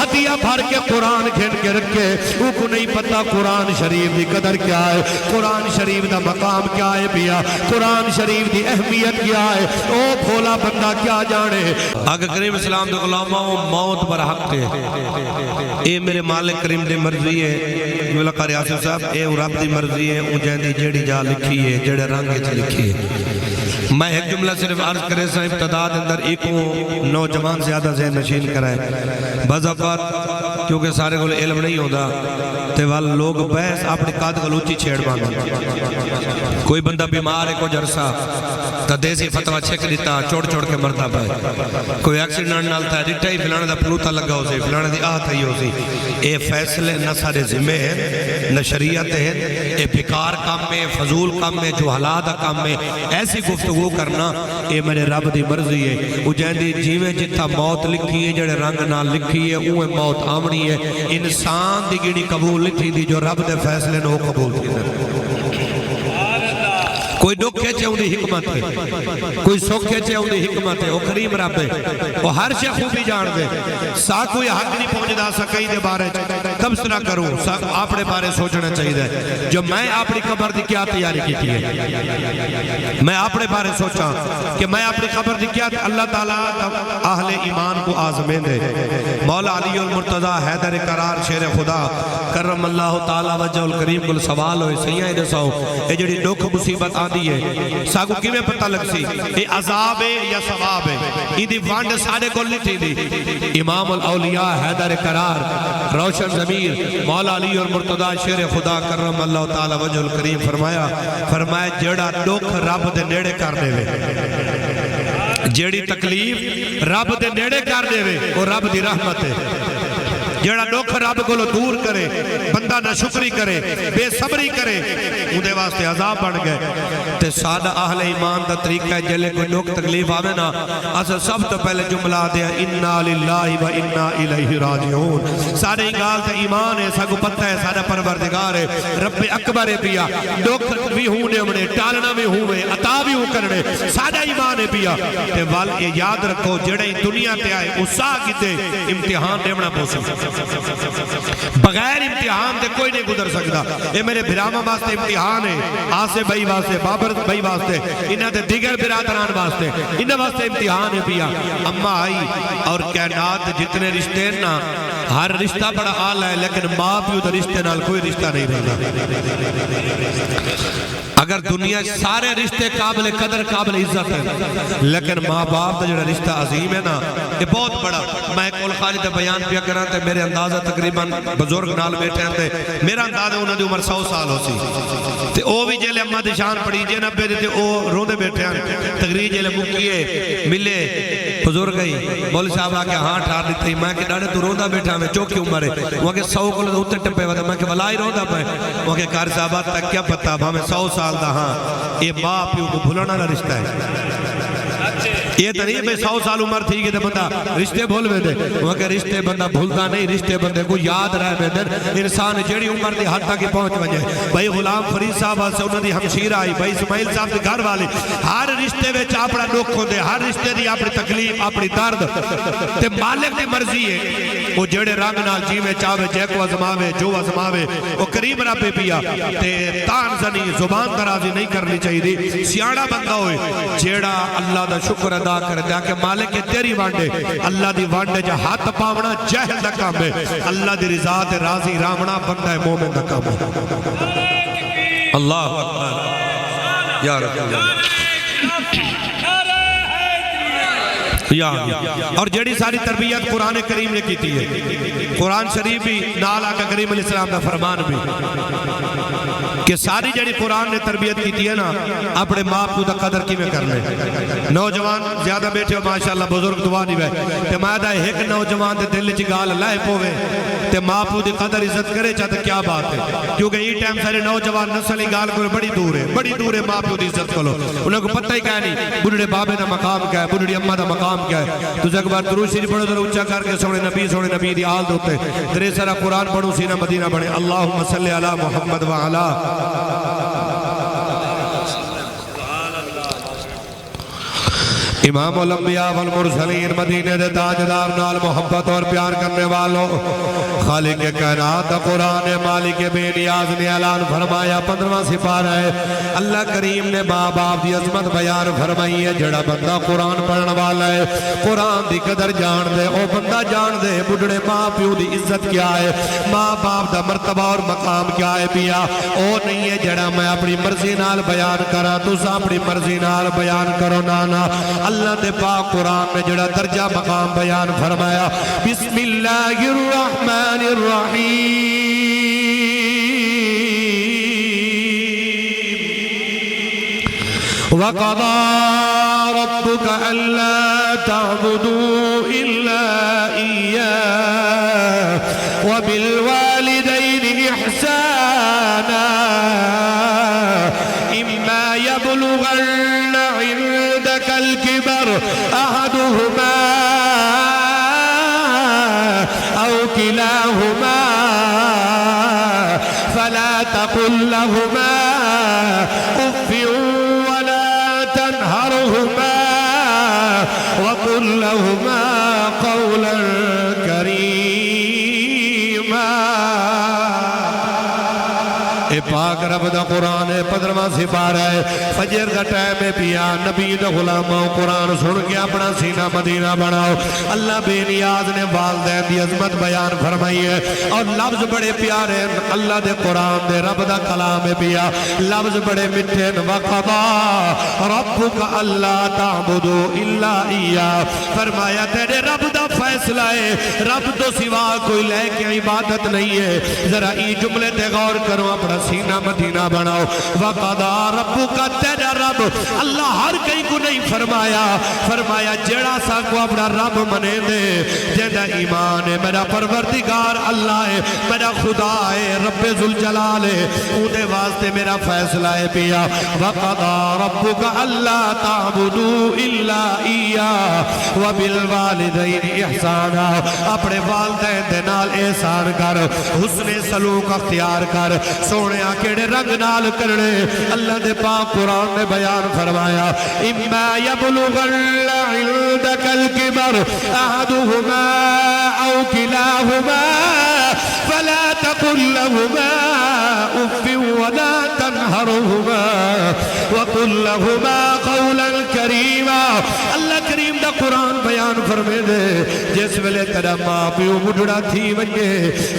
ہدیہ بھر کے قرآن گھن کے رکھے، وہ کو نہیں پتا قرآن شریف دی قدر کیا ہے، قرآن شریف دا مقام کیا ہے بیا، قرآن شریف دی اہمیت کیا ہے، او بھولا بندہ کیا جانے۔ آگے کریم اسلام دے غلامہ موت پر حق تے، اے میرے مالک کریم دی مرضی ہے، مولا قاری آصف صاحب اے رب دی مرضی ہے، او جہندی جیڑی جا لکھی ہے، جیڑے رنگ چ لکھی ہے۔ میں ایک جملہ صرف عرض کرے سا ابتداد اندر ایک نوجوان زیادہ ذہن نشین کرائے، بعض اوقات کیونکہ سارے کو علم نہیں ہوتا تے وال لوگ بحث اپنی قد گلوچی چھیڑ مانگا، کوئی بندہ بیمار ہے کچھ عرصہ تا دیسی فتوہ چھک دیتا چوڑ چوڑ کے مرتا پائے، کوئی ایکسیڈنٹ نال تھا ڈٹا ہی فلانے دا پلوتا لگا ہو سی، فلانے دی آہ تھا ہی ہو سی۔ اے فیصلے نہ سارے ذمہ ہیں نہ شریعت ہیں، اے بیکار کام میں، فضول کام میں، جو حالات کام میں ایسی گفتگو کرنا اے میرے رب دی مرضی ہے۔ وہ جہندی جیویں جتھا موت لکھی ہے جڑے رنگ نہ لکھی ہے اوہ موت آمنی ہے، انسان دی گیڑی قبول لکھی دی جو رب دے فیصلے نو قبول کی دے۔ کوئی دکھے چاہوں دی حکمت ہے، کوئی سوکھے چاہوں دی حکمت ہے، وہ کریم رب ہے، وہ ہر شے خوبی جان دے۔ سا کوئی حق نہیں پہنچ دا سکئی دے بارے تبصرہ کروں، سا اپنے بارے سوچنا چاہیے دے جو میں اپنی قبر دی کیا تیاری کی ہے، میں اپنے بارے سوچا کہ میں اپنی قبر دی کیا اللہ تعالیٰ اہل ایمان کو آزمین دے۔ مولا علی المرتضی حیدر قرار شیر خدا کرم اللہ تعالیٰ وجہ الکریم کل سوال ہوئے سیاں دے ساؤ اے جڑی دکھ مصیبت آدھی ہے ساگو کی میں پتہ لگ سی اے عذاب ہے یا ثواب ہے، ای دی وانڈ ساڑے کو لٹھی دی۔ امام الاولیاء حیدر قرار روشن ضمیر مولا علی المرتضی شیر خدا کرم اللہ تعالیٰ وجہ الکریم فرمایا جڑا دکھ رب دے نیڑے کر دے وے، جیڑی تکلیف رب دے نیڑے کر دے وے وہ رب دی رحمت ہے۔ جیڑا دکھ رب کو دور کرے، بندہ نہ شکری کرے، بے صبری کرے، اندے واسطے عذاب بن گئے۔ تے سادہ اہل ایمان دا طریقہ ہے جلے کوئی دکھ تکلیف آوے نا اصل سب تو پہلے جملہ دیا انا للہ و انا الیہ راجعون۔ سارے انگال تے ایمان ہے، ساکو پتہ ہے سارا پروردگار ہے، رب اکبر ہے پیا، دکھ بھی ہونے امنے، ٹالنا بھی ہوئے، عطا بھی ہو کرنے، سارا ایمان ہے پیا۔ تے وال یہ یاد رکھو جڑے دنیا تے آئے اسا کیتے امتحان دیمنا پوسا، بغیر امتحان دے کوئی نہیں گزر سکتا۔ اے میرے بھراما واسطے امتحان ہے، آسے بھائی واسطے، بابر بھائی واسطے، انہاں دے دیگر برادران واسطے، انہاں واسطے امتحان ہے پیا۔ اماں آئی اور کائنات جتنے رشتے نا ہر رشتہ بڑا آلہ ہے لیکن ماں پیو دے رشتے نال کوئی رشتہ نہیں رہتا۔ اگر دنیا سارے رشتے قابل قدر قابل عزت ہے لیکن ماں باپ دا جڑا رشتہ عظیم ہے نا یہ بہت بڑا۔ میں کول خالد بیان پیا کرا تے میرے اندازہ تقریباً بزرگ نال بیٹھے ہیں تے میرا اندازہ انہوں نے عمر 100 سال ہو سی تے او بھی جیلے اماں دی شان پڑی جے 90 دے تے او روندے بیٹھے ہیں۔ تقریر جیلے مکیے ملے بزرگ گئی مول صاحب آ کے ہاں ٹھار دیتے میں کہ ڈاڑے تو روندا بیٹھا میں چوکی عمر ہے وہ کہ 100 کو اوتے ٹپے ودا میں کہ ولائی روندا پے وہ کہ کار صاحب تک کیا پتہ ہمیں 100 سال دا ہاں یہ ماں پیو کو بھولنا نہ رشتہ ہے۔ یہ تو نہیں میں 100 سال عمر تھی کہ بندہ رشتے بھول میں دے وہ کہ رشتے بندہ بھولتا نہیں، رشتے بندے کو یاد رہ میں دے۔ انسان جیڑی عمر دی حد تک پہنچ وجے بھائی غلام فرید صاحب سے انہوں نے ہمشیر آئی، بھائی اسماعیل صاحب کے گھر والے ہر رشتے میں اپنا دکھ ہوندے، ہر رشتے دی اپنی تکلیف اپنی درد تے مالک دی مرضی ہے وہ جیڑے رنگ نال جیوے چاہے جے کو ازماوے جو ازماوے وہ قریب رب پیا تے تان زنی زبان درازی نہیں کرنی چاہیے۔ سیاڑا بندہ ہوئے جیڑا اللہ دا شکر ادا کر دیا کہ مالک تیری وانڈے اللہ دی وانڈے جا ہاتھ پاونا جہل دا کام ہے، اللہ دی رضا تے راضی رامنا بندہ مومن دا کام ہے۔ اللہ اکبر یا رب اللہ اور جڑی ساری تربیت قرآن کریم نے کیتی ہے، قرآن شریف بھی نال آقا کریم علیہ السلام دا فرمان بھی کہ ساری جڑی قرآن نے تربیت کیتی ہے نا اپنے ماں کو دا قدر کی میں کرنے۔ نوجوان زیادہ بیٹھے ہو ماشاءاللہ بزرگ دعا نہیں بے تے ماں دا ایک نوجوان دے دل چی گال لائے پوے تے ماں کو دی قدر عزت کرے چاہتے کیا بات ہے، کیونکہ یہ ٹائم سارے نوجوان نسلی گال کو بڑی دور ہے ماں کو دی عزت کرو، انہوں کو پتہ ہی کہا نہیں بڑھڑے بابے دا مقام کیا ہے، بڑھڑی اممہ دا مقام کیا ہے۔ تو ایک بار درود شریف پڑھو ذرا اونچا کر کے سونے نبی دی آل دوتے درے سارا قرآن پڑھو سینہ مدینہ بڑھے اللہم صلی علی محمد وعلا امام الانبیاء والمرسلین مدینے دے تاجدار نال محبت اور پیار کرنے والوں خالق کائنات قرآن مالک بے نیاز نے اعلان فرمایا 15واں سپارہ ہے اللہ کریم نے ماں باپ دی عظمت بیان فرمائی ہے جڑا بندہ قرآن پڑھن والا ہے قرآن دی قدر جان دے او بندہ جان دے بڑھڑے ماں پیو دی عزت کیا ہے ماں باپ دا مرتبہ اور مقام کیا ہے پیا او نہیں ہے جڑا میں اپنی مرضی نال بیان کرا تساں اپنی مرضی نال بیان کرو نانا اللہ دے پاک قرآن میں جڑا درجہ مقام بیان فرمایا بسم اللہ الرحمن الرحیم وَقَضَى رَبُّكَ أَلَّا تَعْبُدُوا إِلَّا إِيَّاهُ وَبِالْوَالِدَيْنِ إِحْسَانًا إِمَّا يَبْلُغَنَّ عِندَكَ الْكِبَرَ أَحَدُهُمَا أَوْ كِلَاهُمَا فَلَا تَقُل لَّهُمَا أُفٍّ وَقُلْ لَهُمَا قَوْلًا كَرِيمًا اے پاک رب دا قرآن ہے 15واں سپارہ ہے فجر دا ٹائم ہے پیا نبی دا غلاموں قرآن سن کے اپنا سینہ مدینہ بناؤ اللہ بے نیاز نے والدین دی عظمت بیان فرمائی ہے اور لفظ بڑے پیارے اللہ دے قرآن دے رب دا کلام ہے پیا لفظ بڑے مٹھے وَقَضَى رَبُّكَ أَلَّا تَعْبُدُوا إِلَّا إِيَّاهُ فرمایا تیرے رب دا فیصلہ ہے رب تو سوا کوئی لے کے عبادت نہیں ہے ذرا ای جملے تے غور کرو اپنا سینہ مدینہ بناؤ وَقَضَى رَبُّكَ تیرا رب اللہ ہر کئی کو نہیں فرمایا جڑا سا کو اپنا رب منے دے جیدہ ایمان ہے میرا پروردگار اللہ ہے میرا خدا ہے رب ذوالجلال ہے اودے واسطے میرا فیصلہ ہے پیا وَقَضَى رَبُّكَ أَلَّا تَعْبُدُوا إِلَّا إِيَّاهُ وَبِالْوَالِدَيْنِ إِحْسَانًا اپنے والدین دے نال احسان کر حسن سلوک اختیار کر سونے آکڑے رنگ نال کرنے اللہ دے پاک قرآن نے بیان فرمایا اِمَّا يَبْلُغَنَّ عِندَكَ الْكِبَرَ أَحَدُهُمَا أَوْ كِلَاهُمَا فَلَا تَقُل لَّهُمَا أُفٍّ وَلَا تَنْهَرْهُمَا وَقُل لَّهُمَا قَوْلًا كَرِيمًا اللہ کریم دا قرآن بیان فرمے دے جس ویلے تیرا ماں پیو بڑھڑا تھی ونجے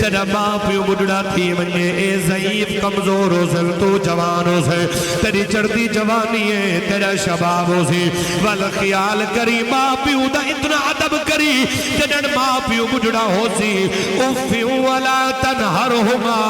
تیرا ماں پیو بڑھڑا تھی ونجے اے ضعیف کمزور ہو سے تو جوان ہو سے تیری چڑھتی جوانی ہے تیرا شباب ہو سے والخیال کری ماں پیو دا اتنا عدب کری جنن ماں پیو بڑھڑا ہو سی اُفِّ وَلَا تَنْهَرْهُمَا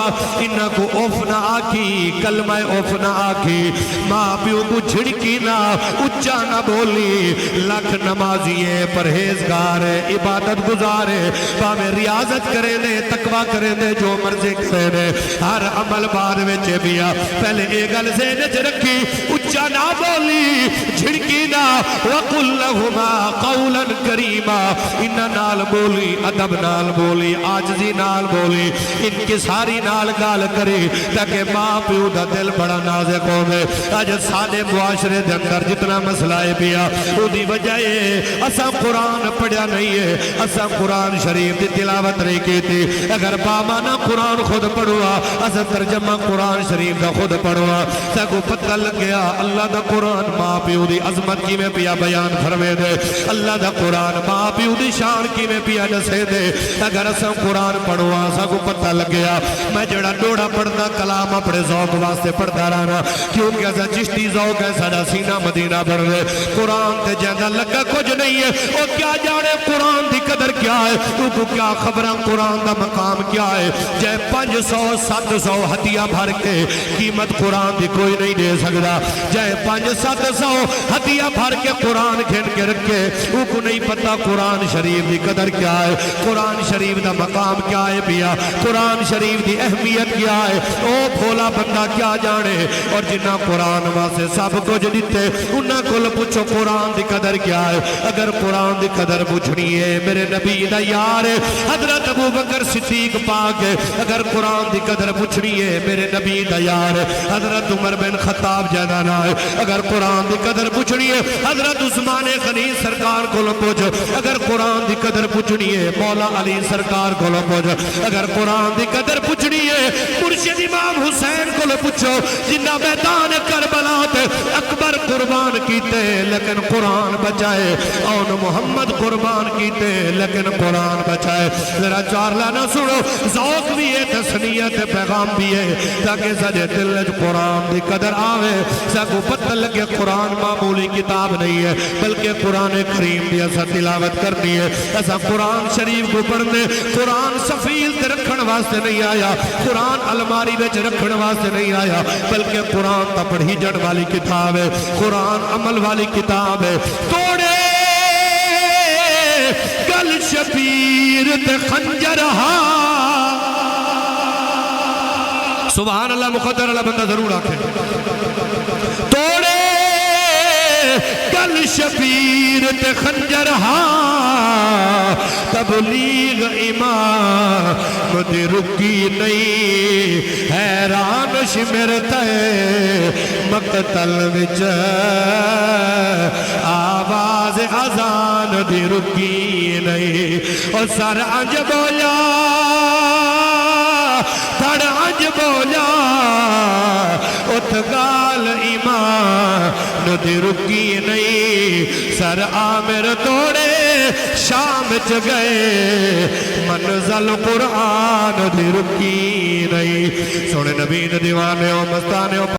انہا کو اف نہ آکھی کلمہ اف نہ آکھی ماں پیو کو جھڑکی نہ اچھا نہ بولی لکھ نمازی ہے پرہیزگار ہے عبادت گزار ہے باہمیں ریاضت کریں دے تقوی کریں دے جو مرضی کریں دے ہر عمل بعد میں چبیا پہلے ایگل زینے چ رکھی اچھا نہ بولی جھڑکی نہ وَقُلْ لَهُمَا قَوْلًا كَرِيمًا انہا نال بولی ادب نال بولی آجزی نال بولی ان کی ساری نال گال کرے تاکہ ماں پیو دا دل بڑا نازک ہو گئے آج سانے معاشرے دے اندر جتنا مسئلہ ہے پیا وہ دی وجہ ہے اسا قرآن پڑھیا نہیں ہے اسا قرآن شریف دی تلاوت نہیں کی تھی اگر بامانا قرآن خود پڑھوا اسا ترجمہ قرآن شریف دا خود پڑھوا ساکو پتہ لگ گیا اللہ دا قرآن ماں پیو دی عظمت کی میں پیا بیان فرمے دے اللہ دا قرآن ماں پیو دی شان کی میں پیا نسے دے اگر اسا قرآن پڑھوا ساکو پتہ لگ گیا میں جڑا ڈوڑا پڑھنا کلام اپنے ذوق واسطے پڑھتا رہنا کیونکہ ایسا چشتی ذوق ہے ساڑا سینہ مدینہ بڑھ رہے قرآن تے جیدہ لگا کچھ نہیں ہے وہ کیا جانے قرآن دی قدر کیا ہے تو کو کیا خبرہ قرآن دا مقام کیا ہے جائے 500-700 ہتھیاں بھر کے قیمت قرآن دی کوئی نہیں دے سکتا جائے 500-700 ہتھیاں بھر کے قرآن کھین کے رکھے وہ کو نہیں پتا قرآن شریف دی قدر کیا ہے قرآن شریف دا مقام کیا ہے بیا قرآن شریف دی اہمیت کیا ہے او بھولا بندہ کیا جانے اور جنہ قرآن واسے سب کچھ دیتے انہاں کل پوچھو قرآن دی قدر کیا ہے اگر قرآن دی قدر پوچھنی ہے میرے نبی دا یار حضرت ابو بکر صدیق پاک اگر قرآن دی قدر پوچھنی ہے میرے نبی دا یار حضرت عمر بن خطاب جانا نہ ہے اگر قرآن دی قدر پوچھنی ہے حضرت عثمان غنی سرکار کو پوچھ اگر قرآن دی قدر پوچھنی ہے مولا علی سرکار کو پوچھ اگر قرآن دی قدر پوچھنی ہے مرشد امام حسین کو پوچھو جنہ میدان کربلا تے اکبر قربان کیتے لیکن قرآن بچائے اور محمد قربان کیتے لیکن قرآن بچائے ذرا چار لانا سنو ذوق بھی ہے تسنیت پیغام بھی ہے تاکہ سجے دل قرآن دی قدر آوے ساکو پتہ لگے قرآن معمولی کتاب نہیں ہے بلکہ قرآن کریم دی ایسا تلاوت کرنی ہے ایسا قرآن شریف کو پڑھنے قرآن سفیل تے رکھن واسطے نہیں آیا قرآن الماری وچ رکھن واسطے نہیں آیا بلکہ قرآن تا پڑھی جڑ والی کتاب ہے قرآن عمل والی کتاب ہے توڑے گل شبیر تے خنجر سبحان اللہ مقدر اللہ بندہ ضرور آکھے توڑے گل شبیر تے خنجر تبلیغ امام دی رکی نہیں حیران شمرتے مقتل وچ آواز اذان دی رکی نہیں اور سر انج بولا تھڑ انج بولا اتگال ایمان دی رکی نہیں سر عامر توڑے شام چ گئے منزل قرآن دی رکی نہیں سونے نبی دیوانے ہو مستانے ہو